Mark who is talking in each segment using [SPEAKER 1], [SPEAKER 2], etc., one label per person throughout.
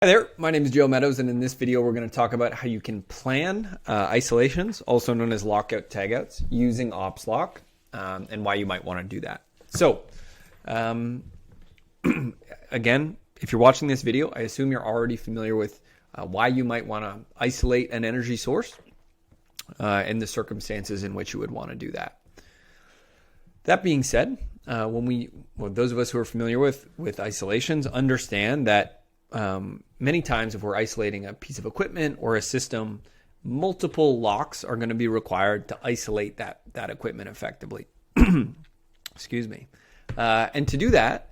[SPEAKER 1] Hi there, my name is Joe Meadows, and in this video we're going to talk about how you can plan isolations, also known as lockout tagouts, using Opslock, and why you might want to do that. So, again, if you're watching this video, I assume you're already familiar with why you might want to isolate an energy source and the circumstances in which you would want to do that. That being said, those of us who are familiar with isolations understand that many times if we're isolating a piece of equipment or a system, multiple locks are going to be required to isolate that equipment effectively. Excuse me. And to do that,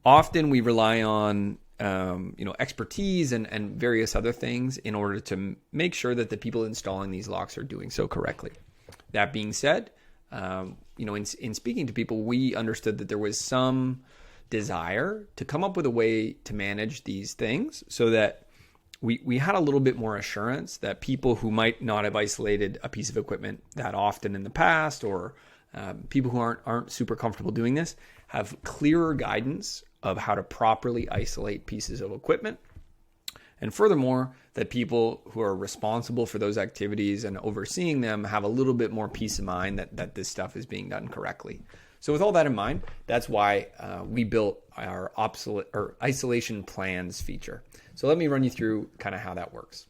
[SPEAKER 1] often we rely on expertise and various other things in order to make sure that the people installing these locks are doing so correctly. That being said, in speaking to people, we understood that there was some desire to come up with a way to manage these things so that we had a little bit more assurance that people who might not have isolated a piece of equipment that often in the past, or people who aren't super comfortable doing this, have clearer guidance of how to properly isolate pieces of equipment. And furthermore, that people who are responsible for those activities and overseeing them have a little bit more peace of mind that this stuff is being done correctly. So with all that in mind, that's why we built our isolation plans feature. So let me run you through kind of how that works.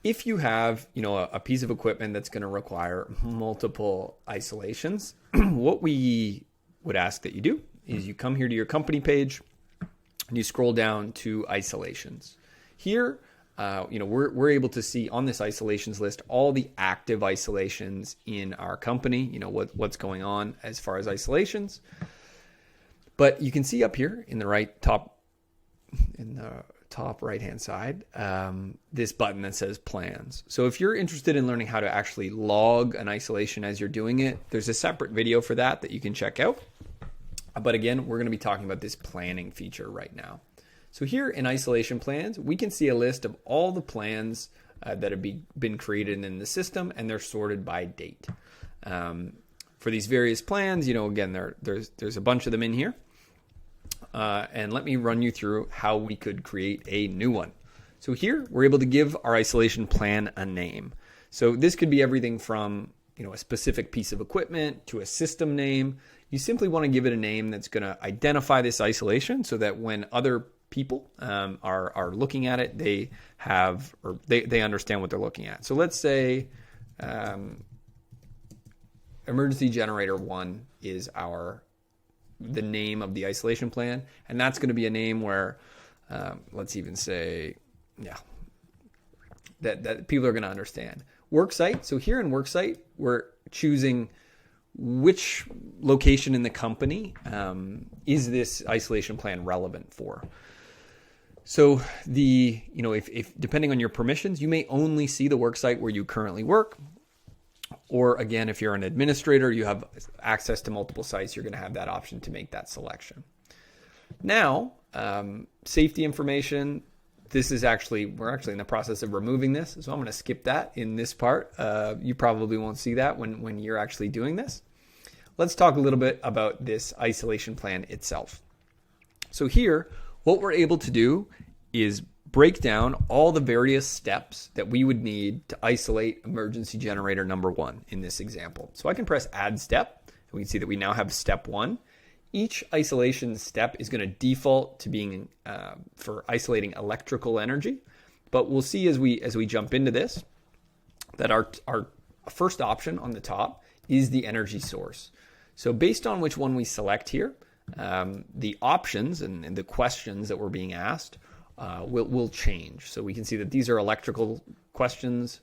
[SPEAKER 1] If you have, a piece of equipment that's going to require multiple isolations, what we would ask that you do is you come here to your company page and you scroll down to isolations. Here, we're able to see on this isolations list all the active isolations in our company, what's going on as far as isolations. But you can see up here in the top right-hand side, this button that says plans. So if you're interested in learning how to actually log an isolation as you're doing it, there's a separate video for that you can check out. But again, we're going to be talking about this planning feature right now. So here in isolation plans, we can see a list of all the plans that have been created in the system, and they're sorted by date. For these various plans, again, there's a bunch of them in here. And let me run you through how we could create a new one. So here, we're able to give our isolation plan a name. So this could be everything from a specific piece of equipment to a system name. You simply want to give it a name that's going to identify this isolation so that when other people are looking at it, they understand what they're looking at. So let's say emergency generator 1 is the name of the isolation plan, and that's going to be a name where let's even say that people are going to understand. Worksite. So here in worksite, we're choosing which location in the company is this isolation plan relevant for. So if depending on your permissions, you may only see the worksite where you currently work. Or again, if you're an administrator, you have access to multiple sites, you're going to have that option to make that selection. Now, safety information. We're actually in the process of removing this, so I'm going to skip that in this part. You probably won't see that when you're actually doing this. Let's talk a little bit about this isolation plan itself. So here, what we're able to do is break down all the various steps that we would need to isolate emergency generator number 1 in this example. So I can press add step, and we can see that we now have step 1. Each isolation step is going to default to being for isolating electrical energy, but we'll see as we jump into this that our first option on the top is the energy source. So based on which one we select here, the options and the questions that we're being asked will change. So we can see that these are electrical questions,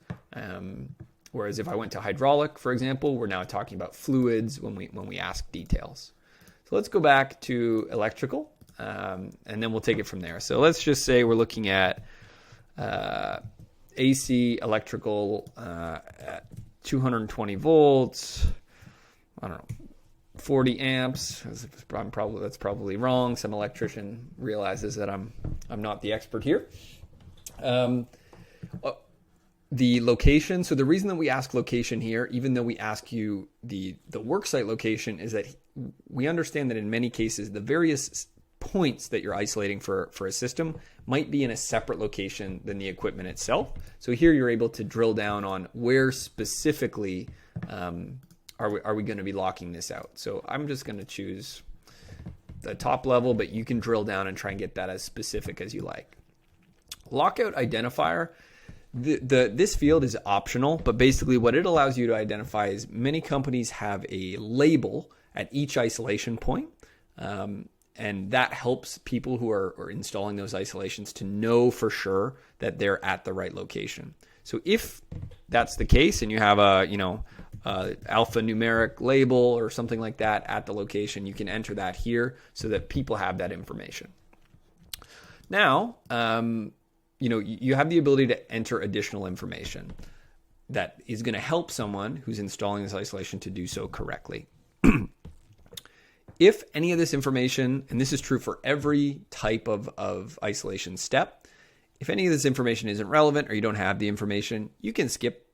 [SPEAKER 1] whereas if I went to hydraulic, for example, we're now talking about fluids when we ask details. So let's go back to electrical, and then we'll take it from there. So let's just say we're looking at AC electrical at 220 volts. I don't know, 40 amps. That's probably wrong. Some electrician realizes that I'm not the expert here. The location. So the reason that we ask location here, even though we ask you the worksite location, is that we understand that in many cases the various points that you're isolating for a system might be in a separate location than the equipment itself. So here you're able to drill down on where specifically are we going to be locking this out. So I'm just going to choose the top level, but you can drill down and try and get that as specific as you like. Lockout identifier. This field is optional, but basically what it allows you to identify is many companies have a label at each isolation point. And that helps people who are installing those isolations to know for sure that they're at the right location. So if that's the case and you have a alphanumeric label or something like that at the location, you can enter that here so that people have that information. Now, you have the ability to enter additional information that is going to help someone who's installing this isolation to do so correctly. If any of this information, and this is true for every type of isolation step, if any of this information isn't relevant or you don't have the information, you can skip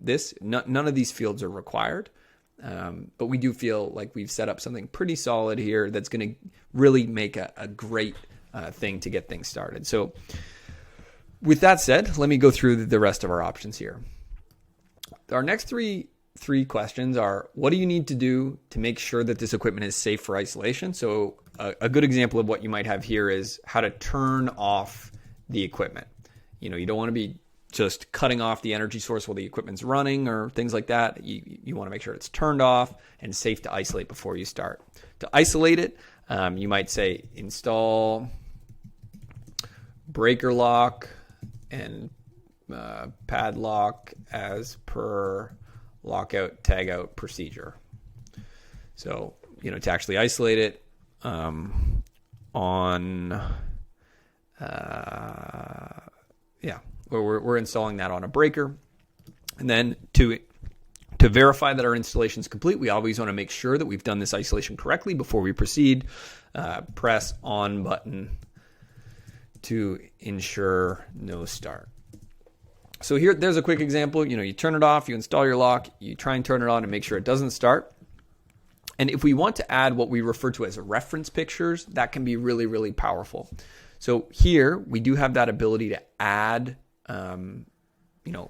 [SPEAKER 1] this. None of these fields are required, but we do feel like we've set up something pretty solid here that's going to really make a great thing to get things started. So with that said, let me go through the rest of our options here. Our next three questions are, what do you need to do to make sure that this equipment is safe for isolation? So a good example of what you might have here is how to turn off the equipment. You don't want to be just cutting off the energy source while the equipment's running or things like that. You want to make sure it's turned off and safe to isolate before you start. To isolate it, you might say install breaker lock and padlock as per lockout tagout procedure. So, to actually isolate it we're installing that on a breaker. And then to verify that our installation is complete, we always want to make sure that we've done this isolation correctly before we proceed. Press on button to ensure no start. So there's a quick example. You turn it off, you install your lock, you try and turn it on and make sure it doesn't start. And if we want to add what we refer to as reference pictures, that can be really, really powerful. So here we do have that ability to add,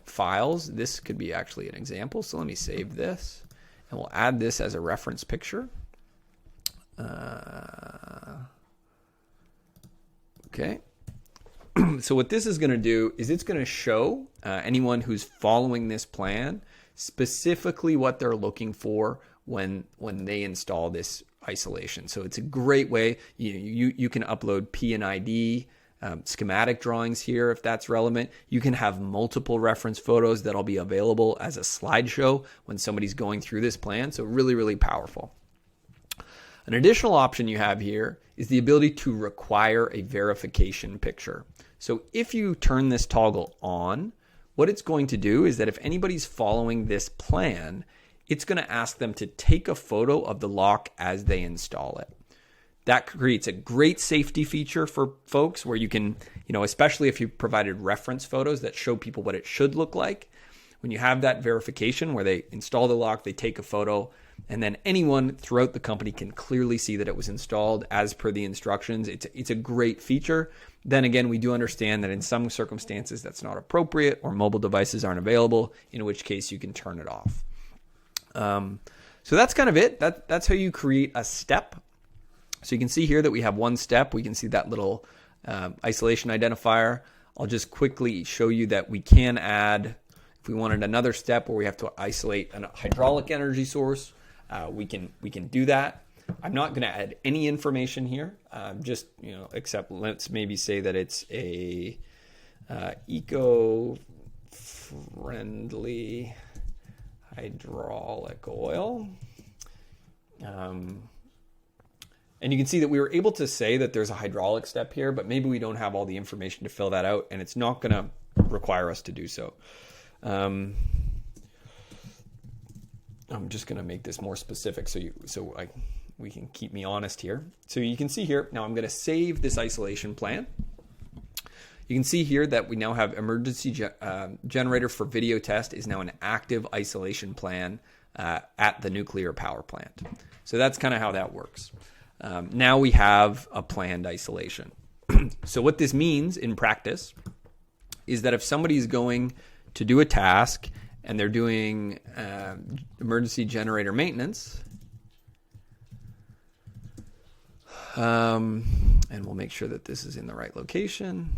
[SPEAKER 1] files. This could be actually an example. So let me save this and we'll add this as a reference picture. Okay. So what this is going to do is it's going to show anyone who's following this plan specifically what they're looking for when they install this isolation. So it's a great way. You can upload P&ID, schematic drawings here if that's relevant. You can have multiple reference photos that'll be available as a slideshow when somebody's going through this plan. So really, really powerful. An additional option you have here is the ability to require a verification picture. So if you turn this toggle on, what it's going to do is that if anybody's following this plan, it's going to ask them to take a photo of the lock as they install it. That creates a great safety feature for folks where you can, especially if you provided reference photos that show people what it should look like. When you have that verification where they install the lock, they take a photo, and then anyone throughout the company can clearly see that it was installed as per the instructions. It's a great feature. Then again, we do understand that in some circumstances that's not appropriate or mobile devices aren't available, in which case you can turn it off. So that's kind of it. That's how you create a step. So you can see here that we have one step. We can see that little isolation identifier. I'll just quickly show you that we can add, if we wanted another step where we have to isolate a hydraulic energy source, we can do that. I'm not going to add any information here, except let's maybe say that it's a eco-friendly hydraulic oil. And you can see that we were able to say that there's a hydraulic step here, but maybe we don't have all the information to fill that out, and it's not going to require us to do so. I'm just going to make this more specific so we can keep me honest here. So you can see here, now I'm going to save this isolation plan. You can see here that we now have emergency generator for video test is now an active isolation plan at the nuclear power plant. So that's kind of how that works. Now we have a planned isolation. So what this means in practice is that if somebody's going to do a task and they're doing emergency generator maintenance, and we'll make sure that this is in the right location.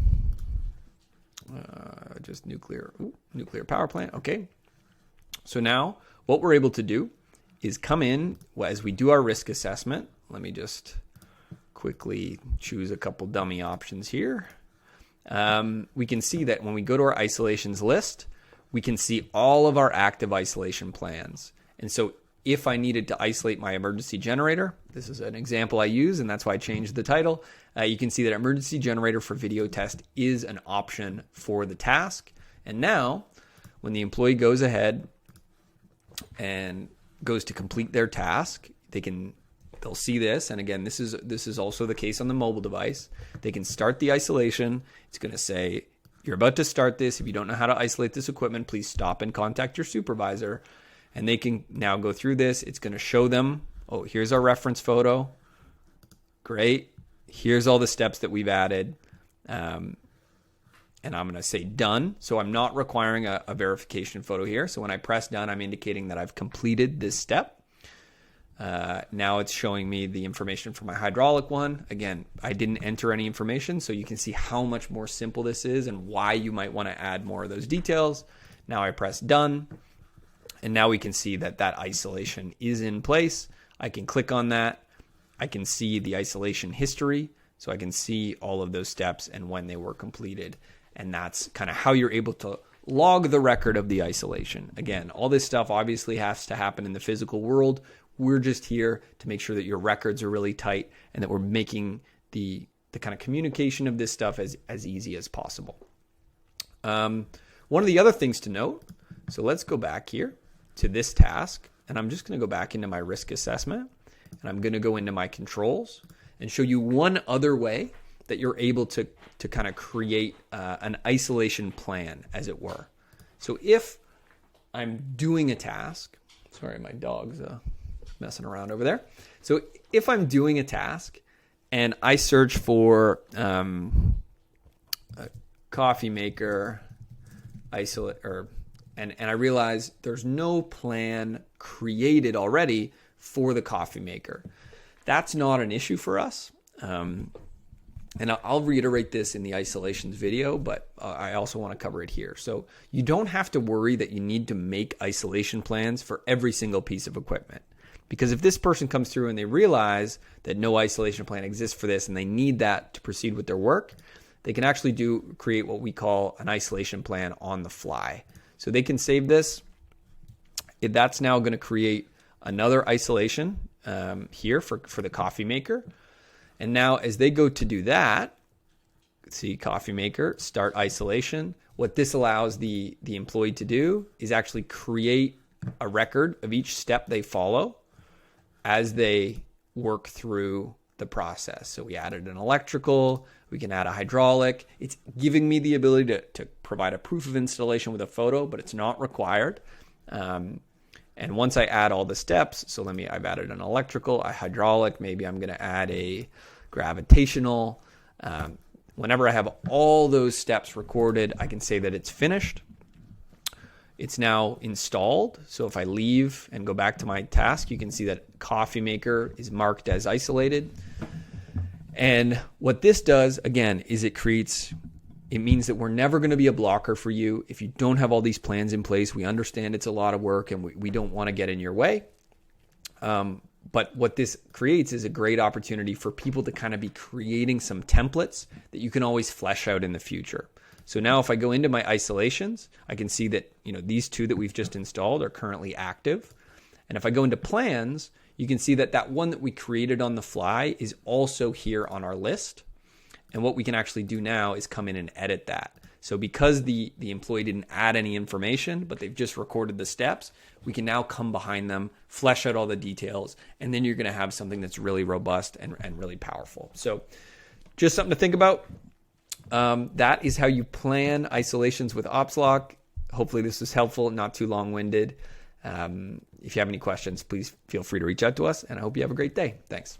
[SPEAKER 1] Just nuclear power plant. Okay. So now what we're able to do is come in as we do our risk assessment. Let me just quickly choose a couple dummy options here. We can see that when we go to our isolations list, we can see all of our active isolation plans. And so if I needed to isolate my emergency generator, this is an example I use, and that's why I changed the title. You can see that emergency generator for video test is an option for the task. And now when the employee goes ahead and goes to complete their task, they'll see this. And again, this is also the case on the mobile device. They can start the isolation. It's going to say, you're about to start this. If you don't know how to isolate this equipment, please stop and contact your supervisor. And they can now go through this. It's going to show them, oh, here's our reference photo. Great. Here's all the steps that we've added. And I'm going to say done. So I'm not requiring a verification photo here. So when I press done, I'm indicating that I've completed this step. Now it's showing me the information for my hydraulic one. Again, I didn't enter any information, so you can see how much more simple this is and why you might want to add more of those details. Now I press done, and now we can see that isolation is in place. I can click on that. I can see the isolation history, so I can see all of those steps and when they were completed. And that's kind of how you're able to log the record of the isolation. Again, all this stuff obviously has to happen in the physical world. We're just here to make sure that your records are really tight and that we're making the kind of communication of this stuff as easy as possible. One of the other things to note, so let's go back here to this task, and I'm just going to go back into my risk assessment, and I'm going to go into my controls and show you one other way that you're able to kind of create an isolation plan, as it were. So if I'm doing a task, sorry, my dog's messing around over there. So if I'm doing a task and I search for a coffee maker isolate, and I realize there's no plan created already for the coffee maker, that's not an issue for us. And I'll reiterate this in the isolations video, but I also want to cover it here. So you don't have to worry that you need to make isolation plans for every single piece of equipment. Because if this person comes through and they realize that no isolation plan exists for this and they need that to proceed with their work, they can actually create what we call an isolation plan on the fly. So they can save this. That's now going to create another isolation here for the coffee maker. And now as they go to do that, see coffee maker, start isolation. What this allows the employee to do is actually create a record of each step they follow as they work through the process. So we added an electrical, we can add a hydraulic. It's giving me the ability to provide a proof of installation with a photo, but it's not required. And once I add all the steps, so I've added an electrical, a hydraulic, maybe I'm going to add a gravitational. Whenever I have all those steps recorded, I can say that it's finished. It's now installed. So if I leave and go back to my task, you can see that coffee maker is marked as isolated. And what this does, again, is it means that we're never going to be a blocker for you. If you don't have all these plans in place, we understand it's a lot of work and we don't want to get in your way. But what this creates is a great opportunity for people to kind of be creating some templates that you can always flesh out in the future. So now if I go into my isolations, I can see that these two that we've just installed are currently active. And if I go into plans, you can see that one that we created on the fly is also here on our list. And what we can actually do now is come in and edit that. So because the employee didn't add any information, but they've just recorded the steps, we can now come behind them, flesh out all the details, and then you're going to have something that's really robust and really powerful. So just something to think about. That is how you plan isolations with Opslock. Hopefully this was helpful, not too long-winded. If you have any questions, please feel free to reach out to us, and I hope you have a great day. Thanks.